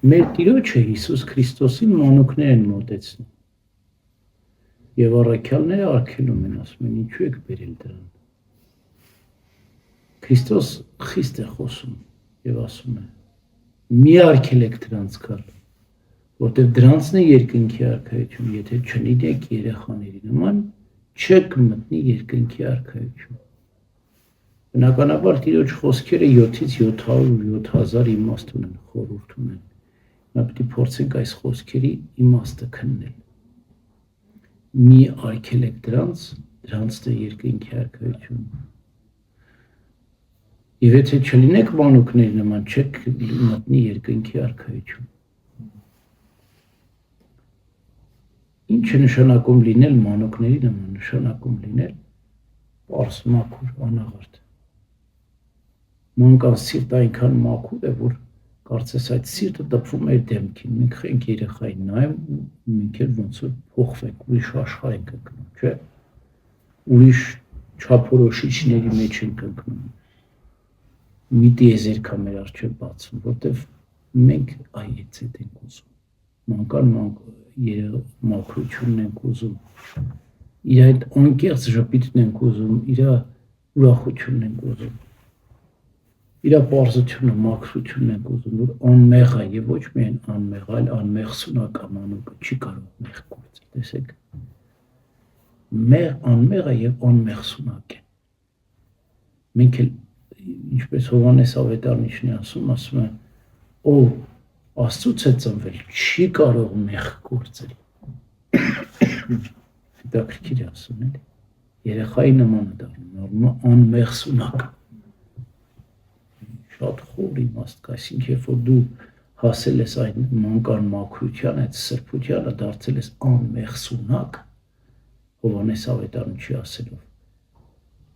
Մեր Տիրոջը Հիսուս Քրիստոսին մանուկներ են մոտեցնում։ Եվ առաքյալները արգելում են, ասում են, ինչու եք բերել դրան։ Քրիստոս խիստ է խոսում եւ ասում է. մի արգելեք դրանց գալ, որտեղ դրանցն է երկնքի արքայություն, եթե չլինեք երեխաների նման, չեք մտնի երկնքի արքայություն։ Բնականաբար Տիրոջ խոսքերը 7-ից 700-7000 իմաստ ունեն, խորհուրդ ունեն։ Նա պետք է փորձենք այս խոսքերի իմաստը քննել։ Մի արգելեք դրանց է երկնքի արքայություն։ Եվ եթե չլինեք մանուկների նման, չեք մտնի երկնքի արքայություն։ Ինչ է նշանակում լինել մանուկների նման, նշանակում լինել պարզ մաքուր անաղարտ։ Մանկան սիրտ այնքան մաքուր է, որ կարծես այդ սիրտը տպվում է դեմքին, մենք ենք երեխային նայում, մենք էլ ոնց որ փոխվենք, ուրիշ աշխարհ ենք ընկնում, չէ՞։ Ուրիշ չափորոշիչների մեջ ենք ընկնում։ Մի տիեզերք է մեր առջև բացվում, որտեվ մենք այդպես ենք ուզում։ Մանկան մաքրությունն ենք ուզում, իր այդ անկեղծ ժպիտն ենք ուզում, իր ուրախությունն ենք ուզում, իր պարզությունը, մաքրությունն ենք ուզում, որ անմեղ է եւ ոչ միայն անմեղ, այլ անմեղ սունակ է մանուկը, չի կարող մեղ գործել, տեսեք։ Անմեղ է եւ անմեղ սունակ է։ Մենք էլ ինչպես Հովհաննես Ավետարանիչն է ասում է, ով Աստծուց է ծնվել, չի կարող մեղ գործել։ Դա քրքիր է ասում, էլի։ Երեխայի նման է դառնում, անմեղ սունակ։ Շատ խոր իմաստ կա, այսինքն երբ որ դու հասել ես այն մանկան մաքրության, այդ սրբությանը, դարձել ես անմեղ սունակ, Հովհաննես Ավետարանչի ասելով,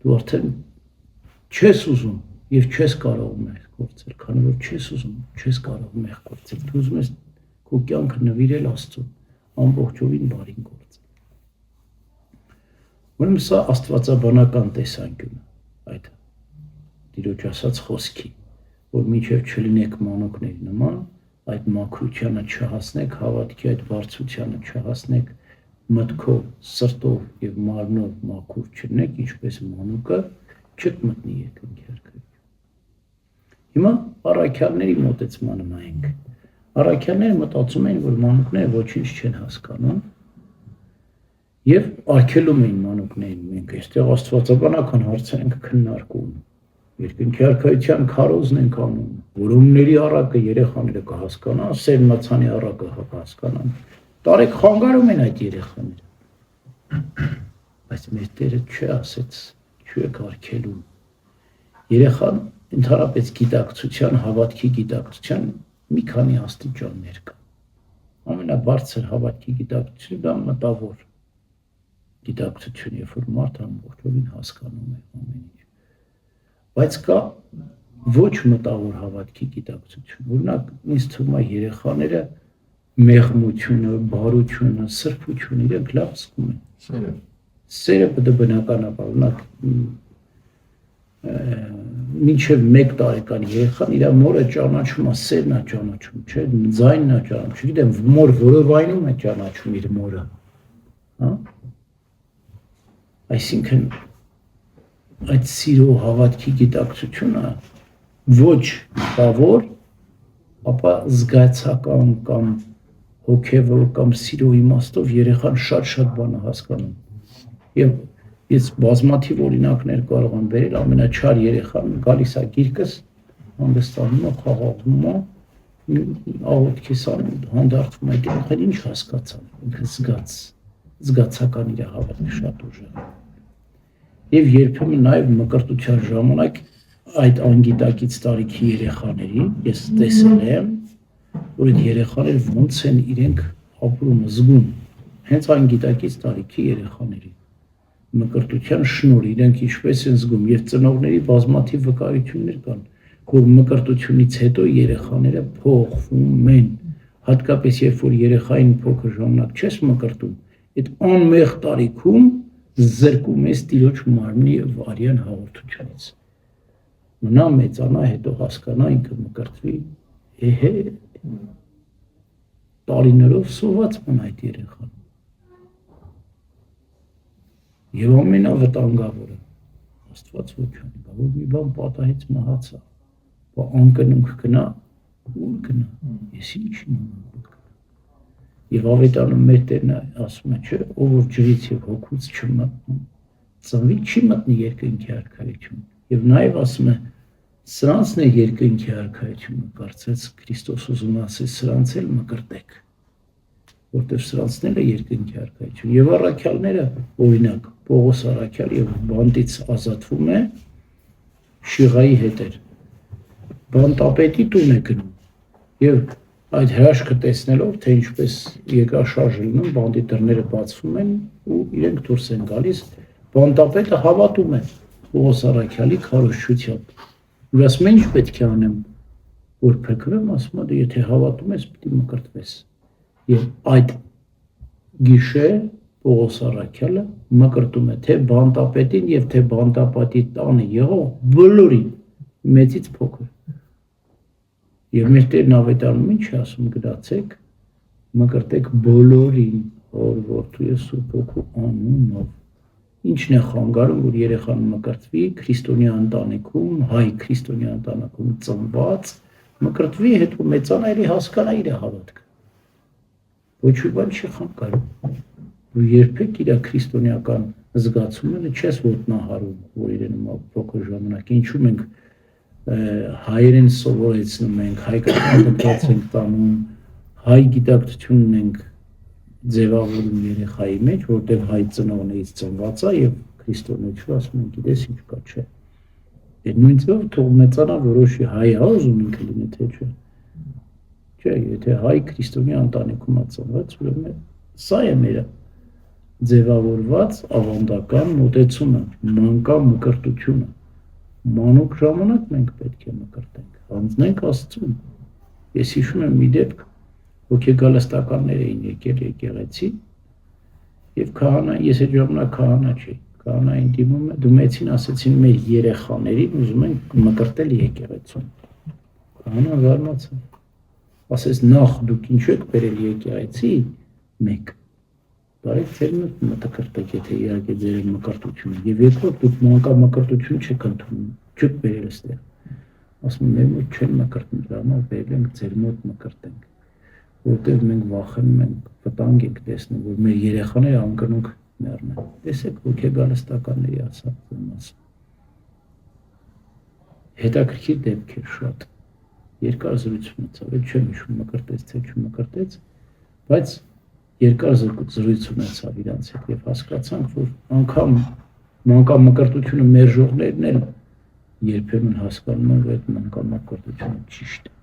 դու արդեն չես ուզում եւ չես կարող մեղ գործել, քանի որ չես ուզում, չես կարող մեղ գործել, դու ուզում ես քո կյանքը նվիրել Աստծուն, ամբողջովին բարին գործել։ Ուրեմն սա աստվածաբանական տեսանկյունը, այդ Տիրոջ ասած խոսքի, որ մինչև չլինեք մանուկների նման, այդ մաքրությանը չհասնեք, հավատքի այդ բարձրությանը չհասնեք, մտքով, սրտով եւ մարմնով մաքուր չլինեք, ինչպես մանուկը, չեք մտնի երկնքի արքայություն։ Հիմա առաքյալների մոտեցմանը նայենք։ Առաքյալները մտածում էին, որ մանուկները ոչինչ չեն հասկանում եւ արգելում էին մանուկներին։ Մենք այստեղ աստվածաբանական հարցեր ենք քննարկում։ Երկնքի արքայության քարոզն ենք անում, որումների առակը երեխաները կհասկանան, սերմացանի առակը կհասկանան։ Տարեք խանգարում են այդ երեխաները։ Բայց մեր Տերը չասեց, չեք արգելում։ Երեխան ընդհանրապես գիտակցության, հավատքի գիտակցության մի քանի աստիճաններ կա։ Ամենաբարձր հավատքի գիտակցությունը դա մտավոր գիտակցություն, երբ որ մարդը ամբողջովին հասկանում է ամեն ինչ։ Բայց կա ոչ մտավոր հավատքի գիտակցություն։ Օրինակ, ինձ թվում է երեխաները մեղմությունը, բարությունը, սրբությունը իրենք լավ զգում են։ Սերը բնականաբար, օրինակ, մինչև 1 տարեկան երեխան իր մորը ճանաչում է, սերն է ճանաչում, չէ՞, ձայնն է ճանաչում, չգիտեմ, մոր որովայնում է ճանաչում իր մորը, հա։ Այսինքն այդ սիրո հավատքի գիտակցությունը ոչ բավոր, ապա զգացական կամ հոգևոր կամ սիրո իմաստով երեխան շատ բան է հասկանում։ Եվ ես բազմաթիվ օրինակներ կարող եմ բերել, ամենաչար երեխան գալիս է գիրկս, հանգստանում է, խաղաղում է, աղոթքիս անում, հանդարտվում է, երեխան ինչ հասկացան, ինքը զգացական իր հավատքը շատ ուժեղ։ Եվ երբեմն նաև մկրտության ժամանակ այդ անգիտակից տարիքի երեխաների ես տեսել եմ, որ այդ երեխաները ոնց են իրենք ապրում, զգում, հենց անգիտակից տարիքի երեխաների մկրտության շնորհ իրենք ինչպես են զգում եւ ծնողների բազմաթիվ վկայություններ կան, որ մկրտությունից հետո երեխաները փոխվում են, հատկապես երբ որ երեխային փոքր ժամանակ չես մկրտում, այդ անմեղ տարիքում զրկում ես Տիրոջ մարմնի եւ արյան հաղորդությունից։ Մնա մեծանա, հետո հասկանա, ինքը մկրտվի, տարիներով սոված ման այդ երեխան։ Եվ ամենավտանգավորը Աստված ոչ անի, որ մի բան պատահեց մահացա, բա անկնունք գնա, ուր գնա, ես ինչին ունեմ գնա։ Եվ ավետարանը մեր Տերն ասում է, չէ, ով որ ջրից եւ հոգուց չմտնի, ծնվի չի մտնի երկնքի արքայություն։ Եվ նաեւ ասում է, սրանցն է երկնքի արքայությունը, կարծես Քրիստոս ուզում ասի, սրանց էլ մկրտեք, որտեղ սրանցն էլ է երկնքի արքայություն։ Եվ առաքյալները, օրինակ, Պողոս առաքյալ եւ բանտից ազատվում է Շիղայի հետ էր։ Բանտապետի տուն է գնում եւ այդ հրաշքը տեսնելով, թե ինչպես երկրաշարժ լինում, բանդի դռները բացվում են ու իրենք դուրս են գալիս, բանտապետը հավատում է Պողոս առաքյալի քարոզչությամբ։ Ու ասում է, ինչ պետք է անեմ, որ փրկվեմ, ասում է, եթե հավատում ես, պիտի մկրտվես։ Եվ այդ գիշեր Պողոս առաքյալը մկրտում է թե բանտապետին եւ թե բանտապետի տանը եղող բոլորին, մեծից փոքր։ Եվ մեր Տերն ավետարանում ինչ է ասում, գնացեք, մկրտեք բոլորին, որդու եւ Սուրբ Հոգու անունով։ Ինչն է խանգարում, որ երեխան մկրտվի քրիստոնյա ընտանիքում, հայ քրիստոնյա ընտանիքում ծնված, մկրտվի, հետո մեծանա էլի հասկանա իր հավատքը։ Ոչ մի բան չի խանգարում։ Ու երբեք իր քրիստոնեական զգացումները չես ոտնահարում, որ իրեն փոքր ժամանակ ինչու մենք հայերեն սովորեցնում ենք, հայկական դպրոց ենք տանում, հայ գիտակցությունն ենք ձևավորում երեխայի մեջ, որտեղ հայ ծնողներից ծնված է եւ քրիստոնեություն ասում են, գիտես ինչ կա, չէ։ Այդ նույն ձև թող մեծանա որոշի հայ ուզում ինքը լինի, թե չէ։ Չէ, եթե հայ քրիստոնյա ընտանիքում է ծնված, ուրեմն սա է մեր ձևավորված ավանդական մոտեցումը, մանկա մկրտությունը։ Մանուկ ժամանակ մենք պետք է մկրտենք, հանձնենք Աստծուն։ Ես հիշում եմ մի դեպք, հոգեգալստականներ էին եկել եկեղեցի եւ քահանա, ես այդ ժամանակ քահանա չէի, քահանային դիմեցին, ասեցին մեր երեխաներին ուզում են մկրտել եկեղեցում։ Քահանան զարմացավ, ասեց նախ դուք ինչու եք բերել եկեղեցի մեկ, բարեք ձեր մկրտեք, եթե իհարկե ձեր մկրտությունը, եւ երկրորդ դուք մանկա մկրտություն չեք ընդունում, չեք բերել այստեղ։ Ասում եմ, մեր մոտ չեն մկրտում, դրանով բերել ենք ձեր մոտ մկրտենք, որտեղ մենք վախենում ենք, վտանգ ենք տեսնում, որ մեր երեխաները անկնունք մեռնեն։ Տեսեք, հոգեգալստականների ասած եմ ասում։ Հետաքրքիր դեպք էր շատ։ Երկար զրույց ունեցավ, չեմ հիշում մկրտեց թե չմկրտեց, բայց երկար զրույց ունեցավ իրանց հետ եւ հասկացանք, որ անգամ մանկամկրտությունը մերժողներն էլ երբեմն հասկանում են, որ այդ մանկամկրտությունը ճիշտ է։